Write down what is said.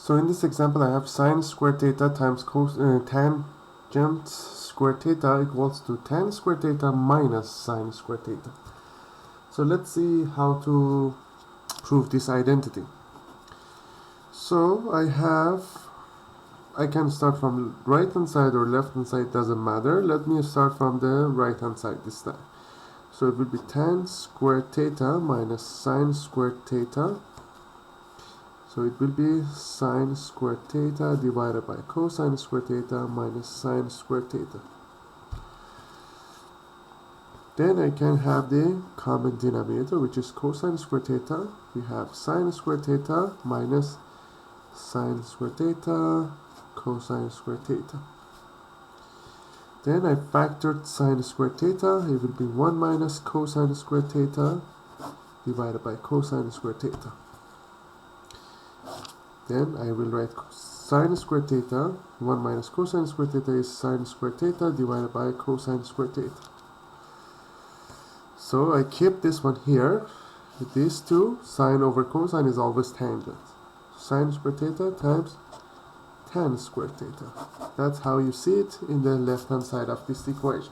So in this example I have sine squared theta times tangent squared theta equals to tan squared theta minus sine squared theta. So let's see how to prove this identity. So I can start from right hand side or left hand side, doesn't matter. Let me start from the right hand side this time. So it will be tan squared theta minus sine squared theta. So it will be sine squared theta divided by cosine squared theta minus sine squared theta. Then I can have the common denominator, which is cosine squared theta. We have sine squared theta minus sine squared theta cosine squared theta. Then I factored sine squared theta. It will be 1 minus cosine squared theta divided by cosine squared theta. Then I will write sine squared theta. 1 minus cosine squared theta is sine squared theta divided by cosine squared theta. So I keep this one here. With these two, sine over cosine is always tangent. Sine squared theta times tan squared theta. That's how you see it in the left hand side of this equation.